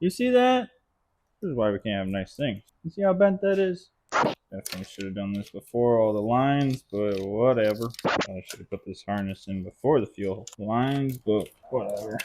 You see that? This is why we can't have nice things. You see how bent that is? Definitely should have done this before all the lines, but whatever. I should have put this harness in before the fuel lines, but whatever.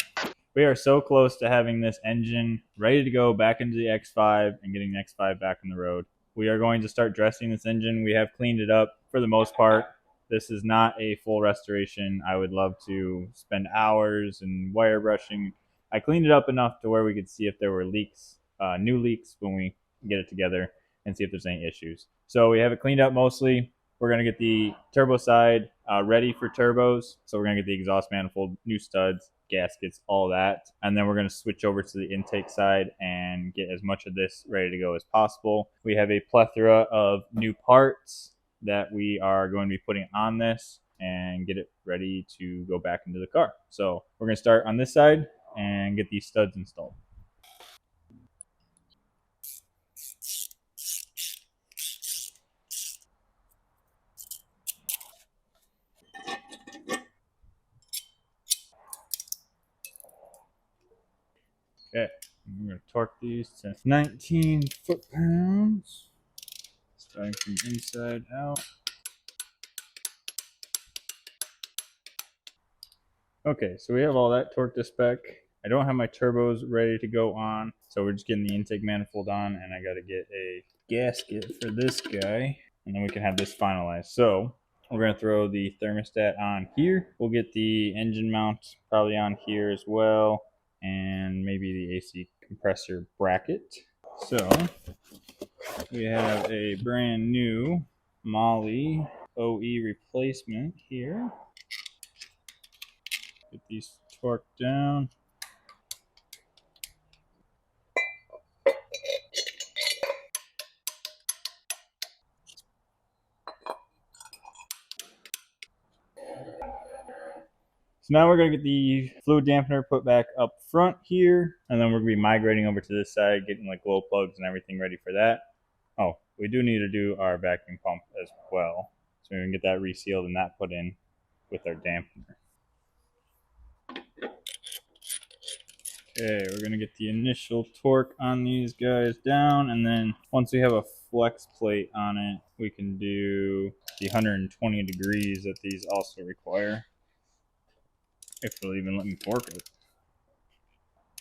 We are so close to having this engine ready to go back into the X5 and getting the X5 back on the road. We are going to start dressing this engine. We have cleaned it up for the most part. This is not a full restoration. I would love to spend hours and wire brushing. I cleaned it up enough to where we could see if there were leaks, new leaks when we get it together, and see if there's any issues. So we have it cleaned up mostly. We're going to get the turbo side ready for turbos. So we're going to get the exhaust manifold, new studs, gaskets, all that. And then we're going to switch over to the intake side and get as much of this ready to go as possible. We have a plethora of new parts that we are going to be putting on this and get it ready to go back into the car. So we're going to start on this side and get these studs installed. Okay, I'm going to torque these to 19 foot-pounds, starting from inside out. Okay, so we have all that torqued to spec. I don't have my turbos ready to go on, so we're just getting the intake manifold on, and I got to get a gasket for this guy, and then we can have this finalized. So we're going to throw the thermostat on here. We'll get the engine mount probably on here as well, and maybe the AC compressor bracket. So we have a brand new Molly OE replacement here. Get these torqued down. So now we're going to get the fluid dampener put back up front here, and then we're going to be migrating over to this side, getting like glow plugs and everything ready for that. Oh, we do need to do our vacuum pump as well, so we can get that resealed and that put in with our dampener. Okay, we're going to get the initial torque on these guys down, and then once we have a flex plate on it, we can do the 120 degrees that these also require. If they'll even let me torque it.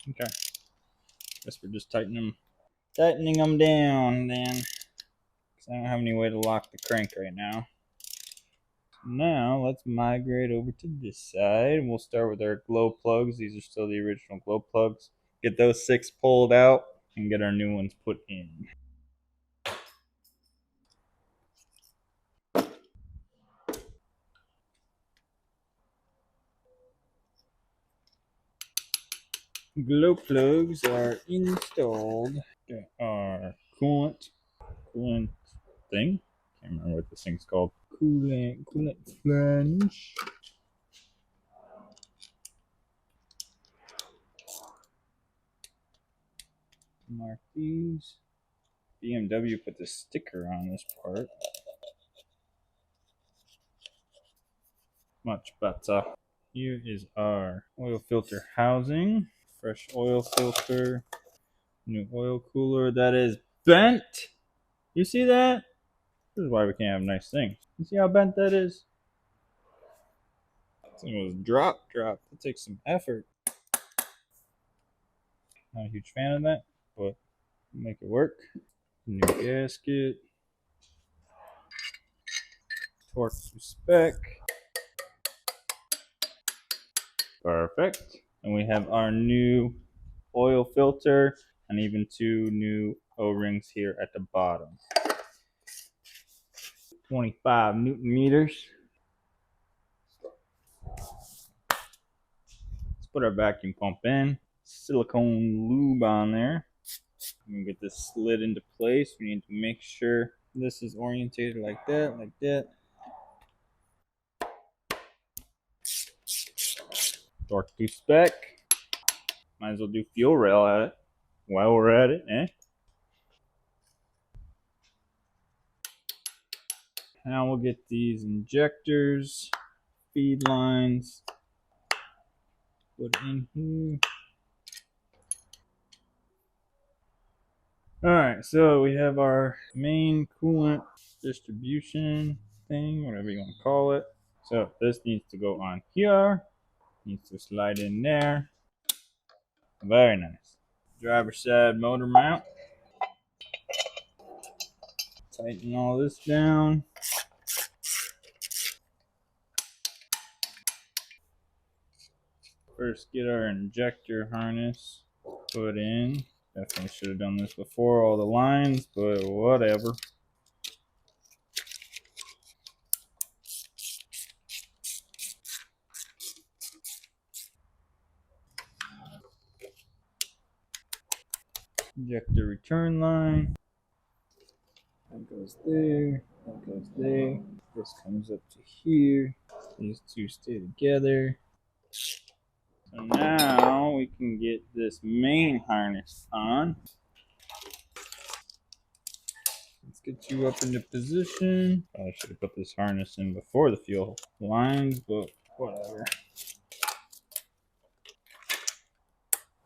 Okay. Guess we're just tightening them down then. Because I don't have any way to lock the crank right now. Now let's migrate over to this side. We'll start with our glow plugs. These are still the original glow plugs. Get those 6 pulled out and get our new ones put in. Glow plugs are installed. Got our coolant thing. Can't remember what this thing's called. Coolant flange. Mark these. BMW put the sticker on this part. Much better. Here is our oil filter housing. Fresh oil filter. New oil cooler that is bent. You see that? This is why we can't have nice things. You see how bent that is? This thing was drop. It takes some effort. Not a huge fan of that, but make it work. New gasket. Torque to spec. Perfect. And we have our new oil filter and even 2 new O-rings here at the bottom. 25 Newton meters. Let's put our vacuum pump in. Silicone lube on there. I'm gonna get this slid into place. We need to make sure this is orientated like that. Torque to spec. Might as well do fuel rail at it while we're at it, eh? Now we'll get these injectors, feed lines, put in here. Alright, so we have our main coolant distribution thing, whatever you want to call it. So this needs to go on here, needs to slide in there. Very nice. Driver side motor mount. Tighten all this down. First get our injector harness put in. Definitely should have done this before all the lines, but whatever. Injector return line. That goes there. That goes there. This comes up to here. These two stay together. So now we can get this main harness on. Let's get you up into position. I should have put this harness in before the fuel lines, but whatever.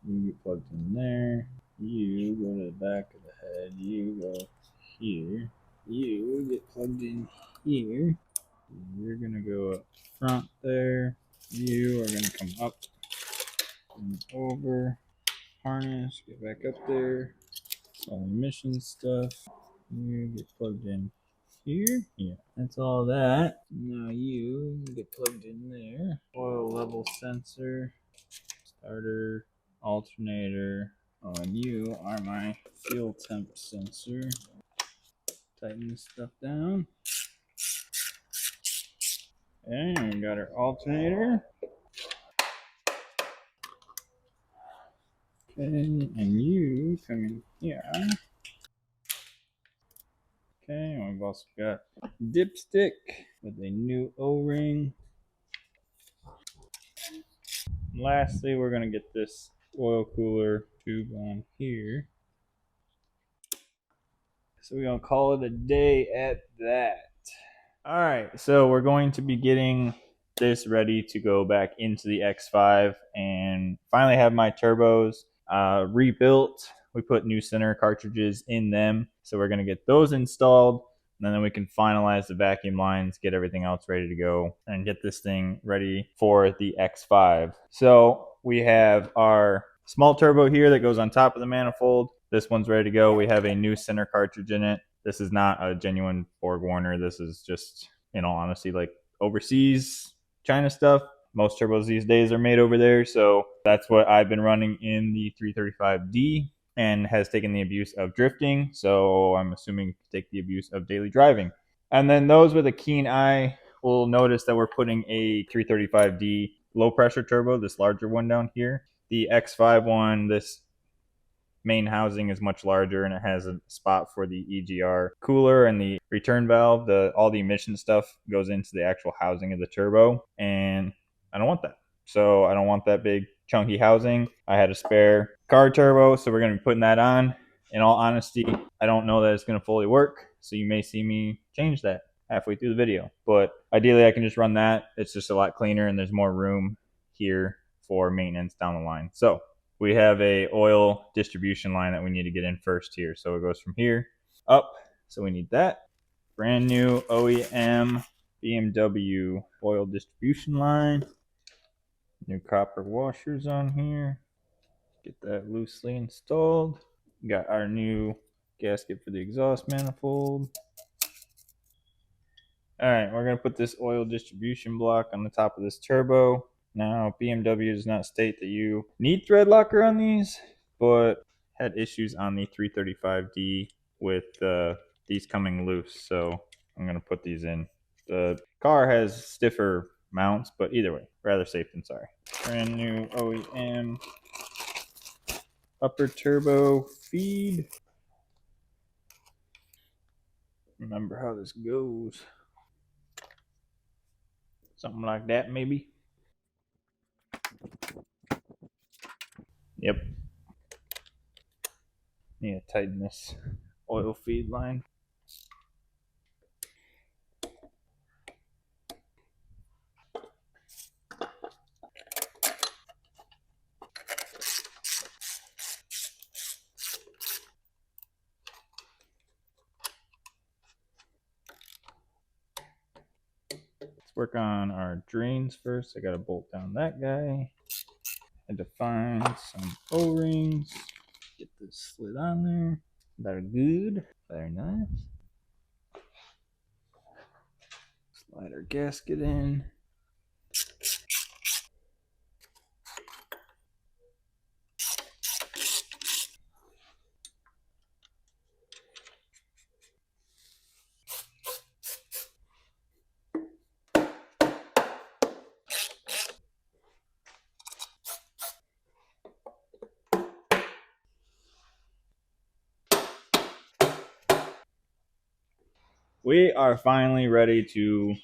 You get plugged in there. You go to the back of the head. You go here. You get plugged in here. You're gonna go up front there. You are gonna come up and over. Harness, get back up there. All emission stuff. You get plugged in here. Yeah, that's all that. Now you get plugged in there. Oil level sensor, starter, alternator. Oh, and you are my fuel temp sensor. Tighten this stuff down. And we got our alternator. Okay, and you come in here. Okay, and we've also got dipstick with a new O-ring. Lastly, we're going to get this oil cooler tube on here. So we're going to call it a day at that. All right, so we're going to be getting this ready to go back into the X5 and finally have my turbos rebuilt. We put new center cartridges in them, so we're going to get those installed, and then we can finalize the vacuum lines, get everything else ready to go, and get this thing ready for the X5. So we have our small turbo here that goes on top of the manifold. This one's ready to go. We have a new center cartridge in it. This is not a genuine Borg Warner. This is just, in all honesty, like overseas China stuff. Most turbos these days are made over there. So that's what I've been running in the 335D and has taken the abuse of drifting. So I'm assuming take the abuse of daily driving. And then those with a keen eye will notice that we're putting a 335D low pressure turbo, this larger one down here. The X5 one, this main housing is much larger and it has a spot for the EGR cooler and the return valve. All the emission stuff goes into the actual housing of the turbo, and I don't want that. So I don't want that big chunky housing. I had a spare car turbo, so we're going to be putting that on. In all honesty, I don't know that it's going to fully work, so you may see me change that halfway through the video. But ideally, I can just run that. It's just a lot cleaner, and there's more room here for maintenance down the line. So we have a oil distribution line that we need to get in first here. So it goes from here up. So we need that. Brand new OEM BMW oil distribution line. New copper washers on here. Get that loosely installed. Got our new gasket for the exhaust manifold. All right, we're going to put this oil distribution block on the top of this turbo. Now, BMW does not state that you need thread locker on these, but had issues on the 335D with these coming loose. So I'm going to put these in. The car has stiffer mounts, but either way, rather safe than sorry. Brand new OEM upper turbo feed. Remember how this goes. Something like that, maybe. Yep. Need to tighten this oil feed line. Work on our drains first. I gotta bolt down that guy. Had to find some O-rings. Get this slid on there. Very good. Very nice. Slide our gasket in. We are finally ready to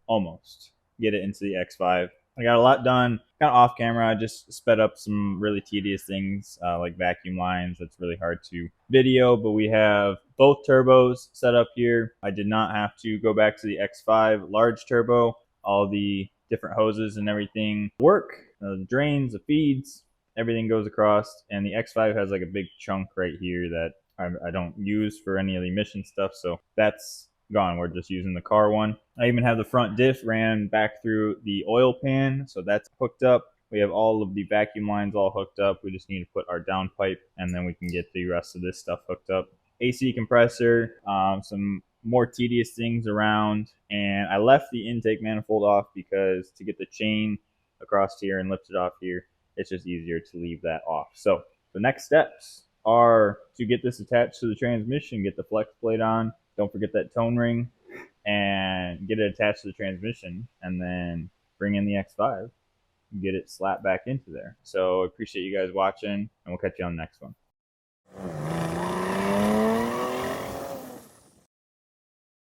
almost get it into the X5. I got a lot done kind of off camera. I just sped up some really tedious things like vacuum lines. That's really hard to video, but we have both turbos set up here. I did not have to go back to the X5 large turbo. All the different hoses and everything work. The drains, the feeds, everything goes across. And the X5 has like a big chunk right here that I don't use for any of the emission stuff. So that's gone. We're just using the car one. I even have the front diff ran back through the oil pan, so that's hooked up. We have all of the vacuum lines all hooked up. We just need to put our downpipe, and then we can get the rest of this stuff hooked up. AC compressor, some more tedious things around, and I left the intake manifold off because to get the chain across here and lift it off here, it's just easier to leave that off. So the next steps are to get this attached to the transmission, get the flex plate on. Don't forget that tone ring, and get it attached to the transmission, and then bring in the X5 and get it slapped back into there. So I appreciate you guys watching, and we'll catch you on the next one.